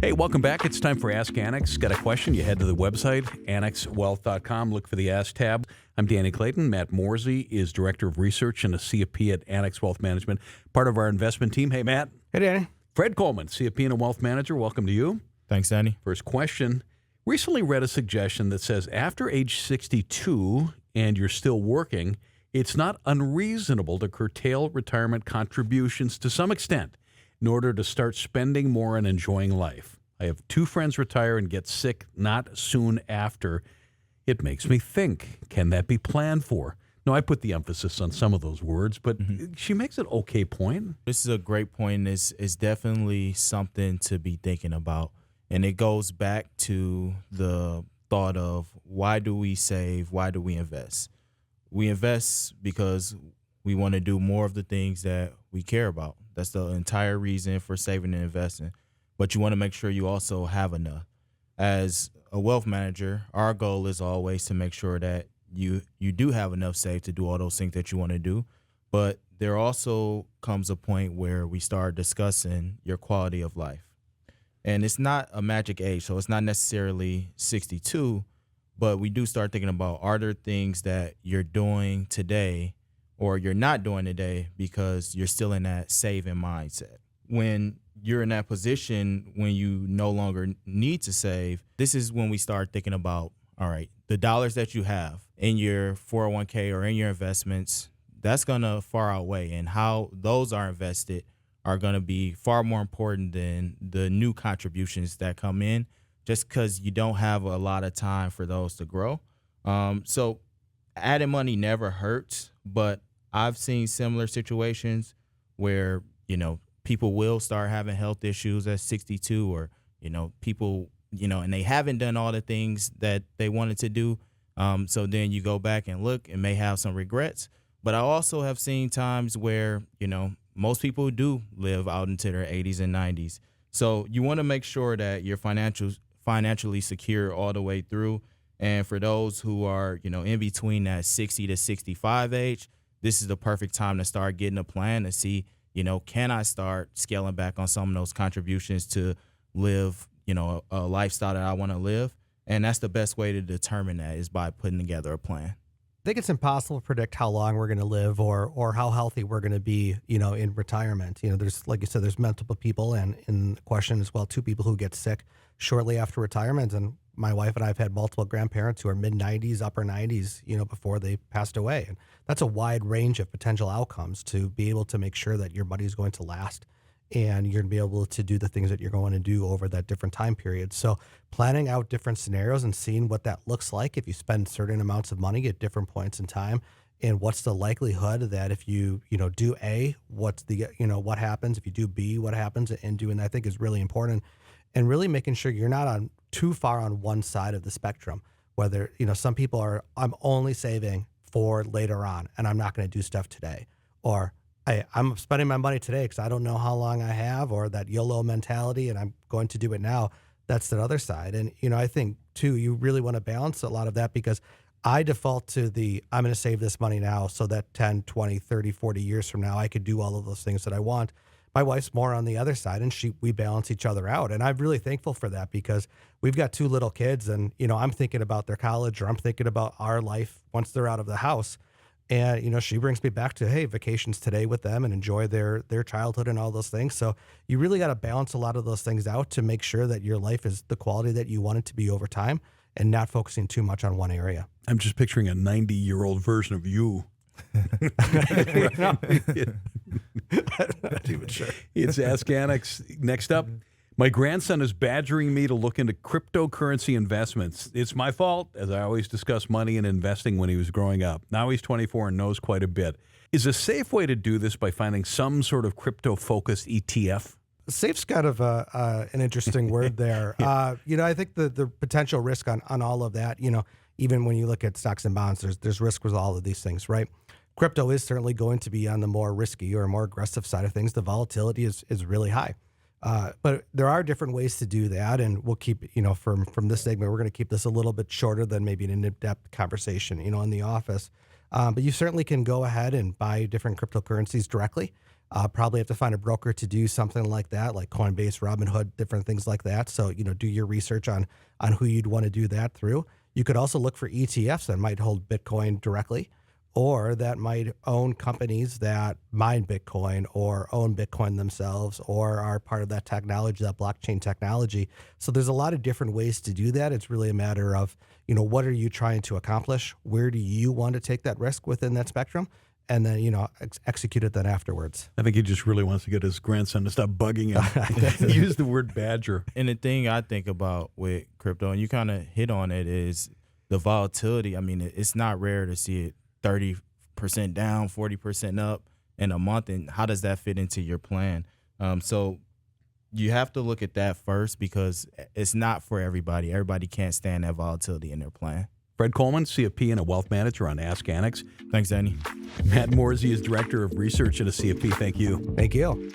Hey, welcome back. It's time for Ask Annex. Got a question? You head to the website, annexwealth.com. Look for the Ask tab. I'm Danny Clayton. Matt Morzy is Director of Research and a CFP at Annex Wealth Management, part of our investment team. Hey, Matt. Hey, Danny. Fred Coleman, CFP and a Wealth Manager. Welcome to you. Thanks, Danny. First question. Recently read a suggestion that says after age 62 and you're still working, it's not unreasonable to curtail retirement contributions to some extent in order to start spending more and enjoying life. I have two friends retire and get sick not soon after. It makes me think, can that be planned for? No, I put the emphasis on some of those words, but she makes an okay point. This is a great point. It's definitely something to be thinking about. And it goes back to the thought of why do we save? Why do we invest? We invest because we want to do more of the things that we care about. That's the entire reason for saving and investing. But you want to make sure you also have enough. As a wealth manager, our goal is always to make sure that you do have enough saved to do all those things that you want to do. But there also comes a point where we start discussing your quality of life. And it's not a magic age, so it's not necessarily 62, but we do start thinking about, are there things that you're doing today or you're not doing today because you're still in that saving mindset? When you're in that position, when you no longer need to save, this is when we start thinking about, all right, the dollars that you have in your 401k or in your investments, that's going to far outweigh, and how those are invested are going to be far more important than the new contributions that come in, just because you don't have a lot of time for those to grow. So adding money never hurts, but I've seen similar situations where, people will start having health issues at 62, or, people, and they haven't done all the things that they wanted to do. So then you go back and look and may have some regrets. But I also have seen times where, most people do live out into their 80s and 90s. So you want to make sure that you're financially secure all the way through. And for those who are, in between that 60 to 65 age, this is the perfect time to start getting a plan to see, can I start scaling back on some of those contributions to live, a lifestyle that I want to live? And that's the best way to determine that, is by putting together a plan. I think it's impossible to predict how long we're going to live or how healthy we're going to be, in retirement. There's, like you said, there's multiple people, and in the question as well, two people who get sick shortly after retirement. And my wife and I have had multiple grandparents who are mid-90s, upper 90s, before they passed away. And that's a wide range of potential outcomes to be able to make sure that your money is going to last and you're going to be able to do the things that you're going to do over that different time period. So planning out different scenarios and seeing what that looks like if you spend certain amounts of money at different points in time, and what's the likelihood that if you, do A, what's the, what happens, if you do B, what happens, and doing that, I think is really important. And really making sure you're not on too far on one side of the spectrum, whether, some people are, I'm only saving for later on and I'm not going to do stuff today, or I'm spending my money today because I don't know how long I have, or that YOLO mentality and I'm going to do it now. That's the other side. And, I think too, you really want to balance a lot of that, because I default to I'm going to save this money now so that 10, 20, 30, 40 years from now, I could do all of those things that I want. My wife's more on the other side, and we balance each other out. And I'm really thankful for that, because we've got two little kids, and, I'm thinking about their college, or I'm thinking about our life once they're out of the house. And, she brings me back to, hey, vacations today with them and enjoy their childhood and all those things. So you really got to balance a lot of those things out to make sure that your life is the quality that you want it to be over time, and not focusing too much on one area. I'm just picturing a 90-year-old version of you. I'm not even sure. It's Ask Annex. Next up, my grandson is badgering me to look into cryptocurrency investments. It's my fault, as I always discuss money and investing when he was growing up. Now he's 24 and knows quite a bit. Is a safe way to do this by finding some sort of crypto-focused ETF? Safe's kind of an interesting word there. I think the potential risk on all of that, even when you look at stocks and bonds, there's risk with all of these things, right? Crypto is certainly going to be on the more risky or more aggressive side of things. The volatility is really high. But there are different ways to do that, and we'll keep, from this segment, we're going to keep this a little bit shorter than maybe an in-depth conversation, in the office. But you certainly can go ahead and buy different cryptocurrencies directly. Probably have to find a broker to do something like that, like Coinbase, Robinhood, different things like that. So, do your research on who you'd want to do that through. You could also look for ETFs that might hold Bitcoin directly, or that might own companies that mine Bitcoin or own Bitcoin themselves, or are part of that technology, that blockchain technology. So there's a lot of different ways to do that. It's really a matter of, what are you trying to accomplish? Where do you want to take that risk within that spectrum? And then, execute it then afterwards. I think he just really wants to get his grandson to stop bugging him. Use the word badger. And the thing I think about with crypto, and you kind of hit on it, is the volatility. I mean, it's not rare to see it 30% down, 40% up in a month. And how does that fit into your plan? So you have to look at that first, because it's not for everybody. Everybody can't stand that volatility in their plan. Fred Coleman, CFP and a wealth manager on Ask Annex. Thanks, Danny. Matt Morzy is Director of Research at a CFP. Thank you. Thank you.